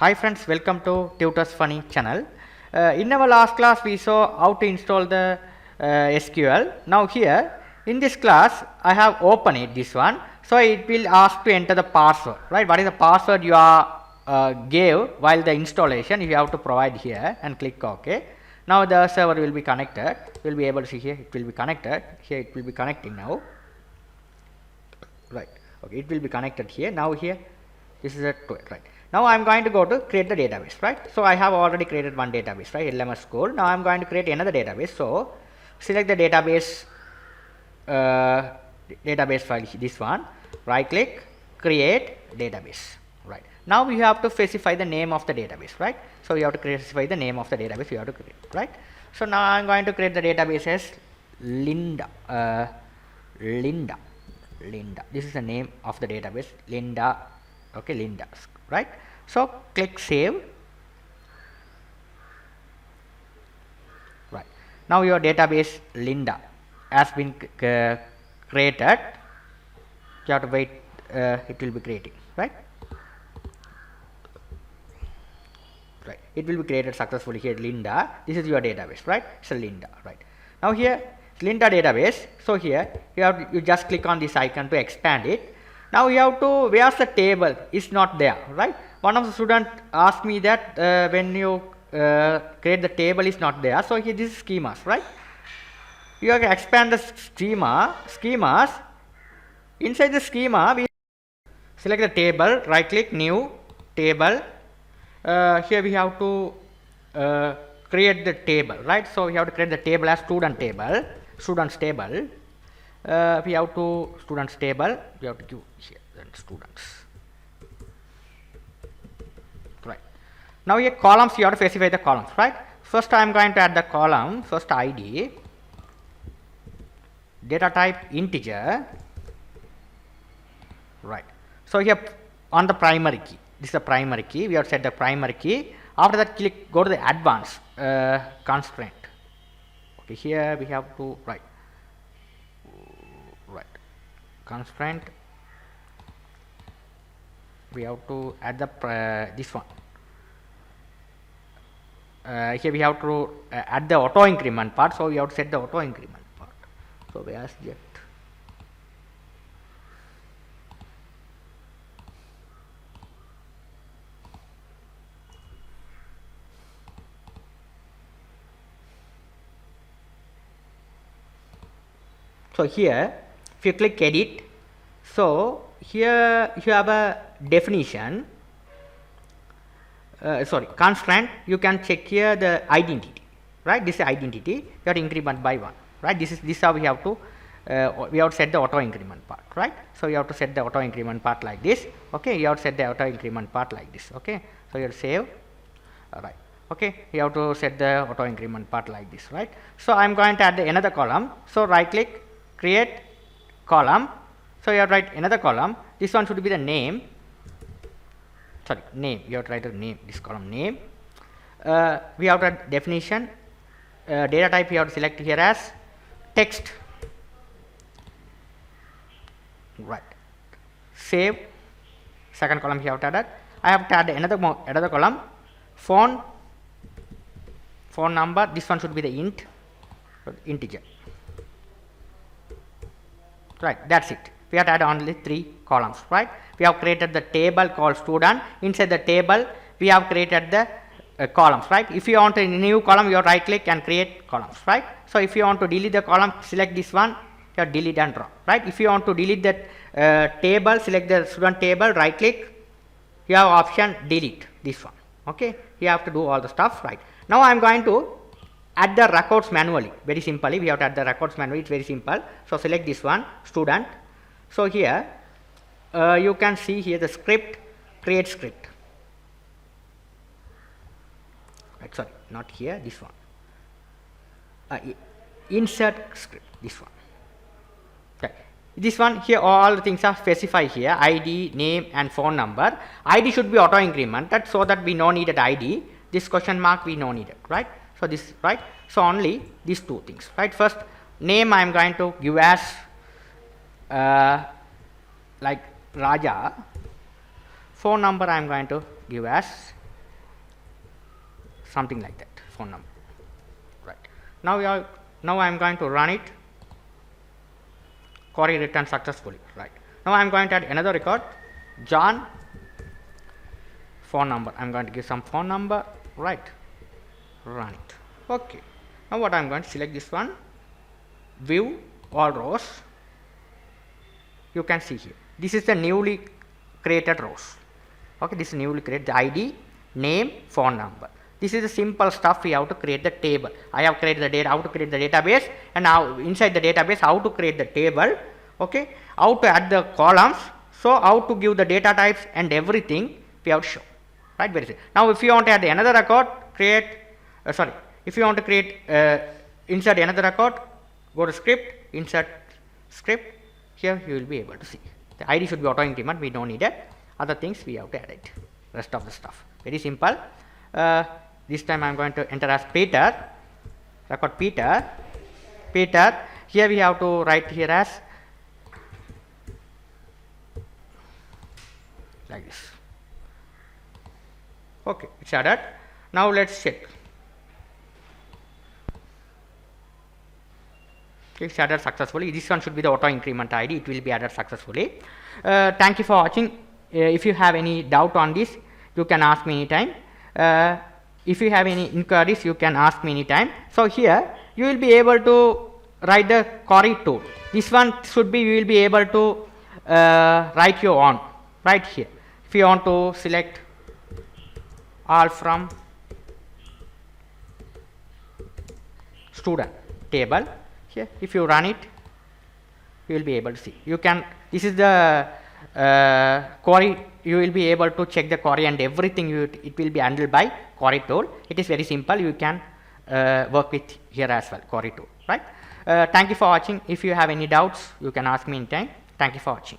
Hi friends, welcome to Tutors Funny channel. In our last class we saw how to install the SQL. Now here in this class I have opened it, this one. So it will ask to enter the password, right? What is the password you are gave while the installation? You have to provide here and click OK. Now the server will be connected. You will be able to see here it will be connected. Here it will be connecting now. Right. Okay, it will be connected here. Now here this is a right. Now I am going to go to create the database, right? So I have already created one database, right? LMS School. Now I am going to create another database. So select the database database file, this one. Right click, create database. Right. Now we have to specify the name of the database, right? So you have to specify the name of the database you have to create, right? So now I am going to create the database as Linda. Linda. This is the name of the database, Linda. Okay, Linda, right? So click save. Right. Now your database Linda has been created. You have to wait. It will be creating, right? Right. It will be created successfully here, Linda. This is your database, right? It's a Linda, right? Now here Linda database. So here you just click on this icon to expand it. Now you have to, where's the table is not there, right? One of the students asked me that when you create the table is not there. So here this is schemas, right? You have to expand the schemas. Inside the schema we select the table, right click, new table. Here we have to create the table, right? So we have to create the table as students table. We have to students table. We have to give here then students. Right. Now here columns, you have to specify the columns, right? First I am going to add the column. First ID, data type integer. Right. So here on the primary key. This is the primary key. We have set the primary key. After that, go to the advanced constraint. Okay, here we have to right constraint. We have to add the this one. Here we have to add the auto increment part. So we have to set the auto increment part. So where's that? So here if you click edit, so here you have a definition, constraint. You can check here the identity, right? This is identity. You have to increment by 1, right? This how we have to set the auto increment part, right? So you have to set the auto increment part like this. Okay, you have to set the auto increment part like this. Okay, so you have to save. Right. Okay, you have to set the auto increment part like this, right? So I am going to add another column. So right click, create column. So you have to write another column. This one should be the name. Sorry, name. You have to write the name. This column name. We have to add definition. Data type you have to select here as text. Right. Save. Second column you have to add. I have to add another column. Phone number. This one should be the integer. Right, that's it. We have to add only 3 columns, right? We have created the table called student. Inside the table, we have created the columns, right? If you want a new column, you right click and create columns, right? So if you want to delete the column, select this one, you have delete and drop, right? If you want to delete that table, select the student table, right click, you have option delete this one. Okay, you have to do all the stuff, right? Now I am going to add the records manually. Very simply, we have to add the records manually. It's very simple. So select this one, student. So here you can see here the script, create script. Right, sorry, not here, this one. Insert script, this one. Okay. This one here, all the things are specified here: ID, name, and phone number. ID should be auto incremented so that we no needed ID. This question mark we no needed, right? So this, right? So only these 2 things, right? First name I am going to give as like Raja. Phone number I am going to give as something like that, phone number, right. Now I am going to run it. Query returned successfully, right. Now I am going to add another record, John, phone number. I am going to give some phone number, right, run it. Okay. Now what I am going to select this one, view all rows. You can see here, this is the newly created rows. Okay, this is newly created, the ID, name, phone number. This is the simple stuff we have to create the table. I have created the data, how to create the database, and now inside the database how to create the table, okay, how to add the columns, so how to give the data types and everything we have to show, right. Very simple. Now if you want to add another record, create, if you want to create, insert another record, go to script, insert script, here you will be able to see. The ID should be auto increment, we don't need it. Other things we have to add it, rest of the stuff. Very simple. This time I am going to enter as Peter, record Peter. Here we have to write here as like this. Okay, it's added. Now let's check. It's added successfully. This one should be the auto increment ID. It will be added successfully. Thank you for watching. If you have any doubt on this, you can ask me anytime. If you have any inquiries, you can ask me anytime. So here you will be able to write the query tool. This one should be, you will be able to write your own right here. If you want to select all from student table, here if you run it, you will be able to see. You can, this is the query, you will be able to check the query and everything, it will be handled by query tool. It is very simple, you can work with here as well, query tool, right. Thank you for watching. If you have any doubts, you can ask me anytime. Thank you for watching.